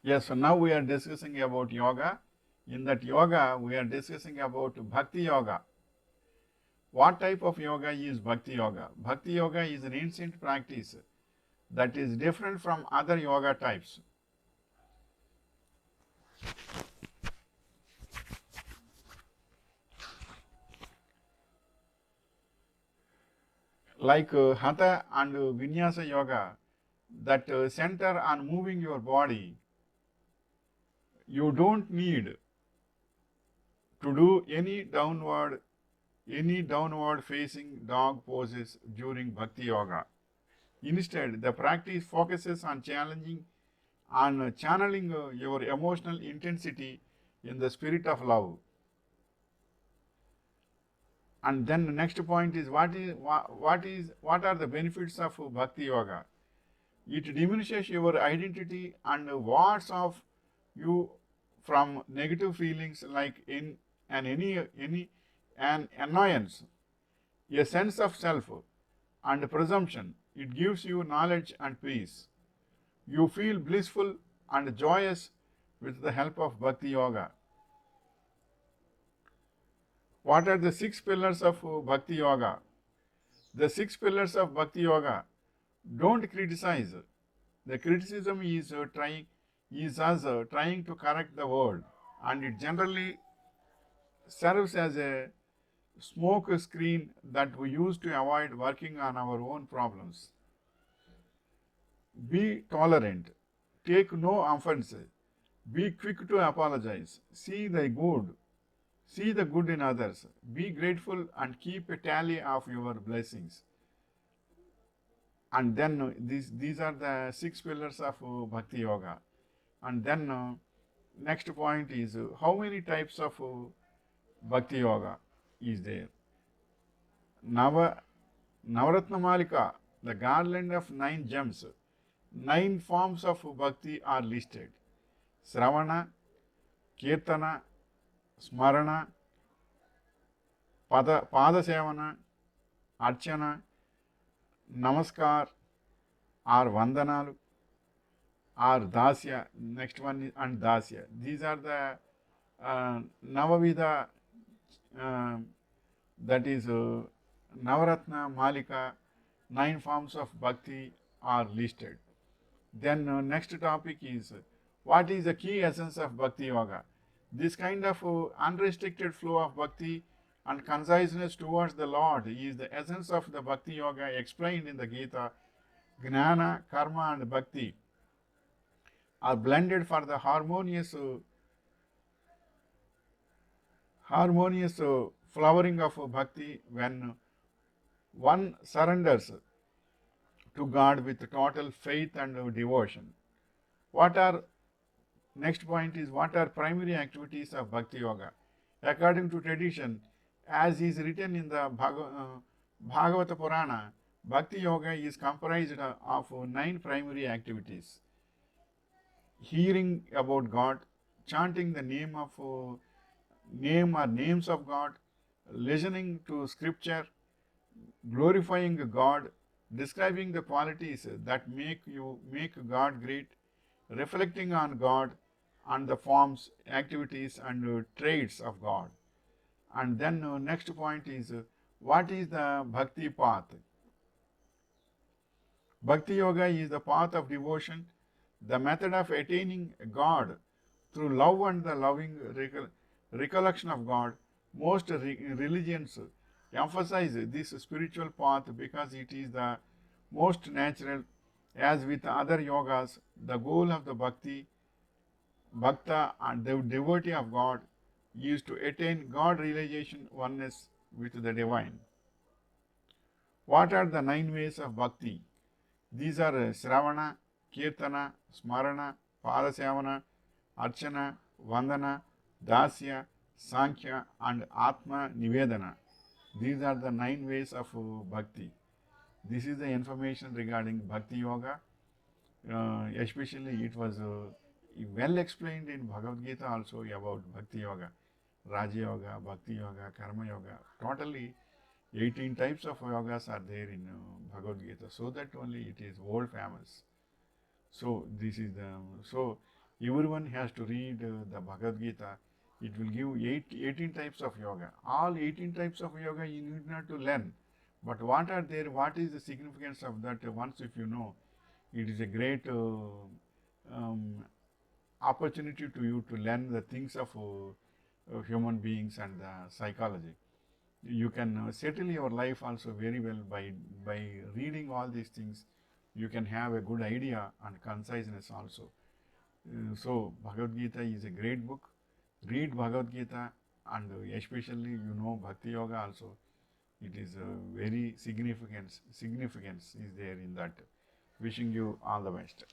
Yes, so now we are discussing about yoga. In that yoga, we are discussing about Bhakti Yoga. What type of yoga is Bhakti Yoga? Bhakti Yoga is an ancient practice that is different from other yoga types. Like Hatha and Vinyasa Yoga that center on moving your body. You don't need to do any downward facing dog poses during Bhakti Yoga. Instead, the practice focuses on channeling your emotional intensity in the spirit of love. And then the next point is what are the benefits of Bhakti Yoga? It diminishes your identity and wards off you from negative feelings like in and any an annoyance, a sense of self and presumption. It gives you knowledge and peace. You feel blissful and joyous with the help of Bhakti Yoga. What are the six pillars of Bhakti Yoga? The six pillars of Bhakti Yoga. Don't criticize. The criticism is us trying to correct the world, and it generally serves as a smoke screen that we use to avoid working on our own problems. Be tolerant. Take no offense. Be quick to apologize. See the good in others. Be grateful and keep a tally of your blessings. And then these are the six pillars of Bhakti Yoga. And then next point is how many types of Bhakti Yoga is there? Nava, Navaratna Malika, the garland of 9 gems. 9 forms of Bhakti are listed. Sravana, Kirtana, Smarana, Padasevana, Archana, Namaskar, or Vandanalu, or Dasya. Next one is and Dasya. These are the Navavida, uh, that is Navaratna Malika, 9 forms of Bhakti are listed. Then next topic is what is the key essence of Bhakti Yoga? This kind of unrestricted flow of Bhakti and conciseness towards the Lord is the essence of the Bhakti Yoga explained in the Gita. Gnana, Karma and Bhakti are blended for the harmonious flowering of Bhakti when one surrenders to God with total faith and devotion. What are Next point is what are primary activities of Bhakti Yoga? According to tradition, as is written in the Bhagavata Purana, Bhakti Yoga is comprised of 9 primary activities: hearing about God, chanting the name or names of God, listening to scripture, glorifying God, describing the qualities that make God great, reflecting on God and the forms, activities, and traits of God. And then next point is what is the bhakti path? Bhakti yoga is the path of devotion, the method of attaining God through love and the loving recollection of God. Most religions emphasize this spiritual path because it is the most natural. As with other yogas, the goal of the bhakta and the devotee of God is to attain God realization oneness with the divine. What are the 9 ways of bhakti? These are Sravana, Kirtana, Smarana, Padasevana, Archana, Vandana, Dasya, Sankhya, and Atma Nivedana. These are the 9 ways of bhakti. This is the information regarding Bhakti Yoga. Especially, it was well explained in Bhagavad Gita also about Bhakti Yoga, Raja Yoga, Bhakti Yoga, Karma Yoga. Totally 18 types of yogas are there in Bhagavad Gita, so that only it is world famous. So this is the so Everyone has to read the Bhagavad Gita. It will give 18 types of yoga. All 18 types of yoga you need not to learn. But what are there? What is the significance of that? Once if you know, it is a great um, opportunity to you to learn the things of human beings and psychology. You can settle your life also very well by reading all these things. You can have a good idea and conciseness also. So Bhagavad Gita is a great book. Read Bhagavad Gita, and especially Bhakti Yoga also. It is very significance is there in that. Wishing you all the best.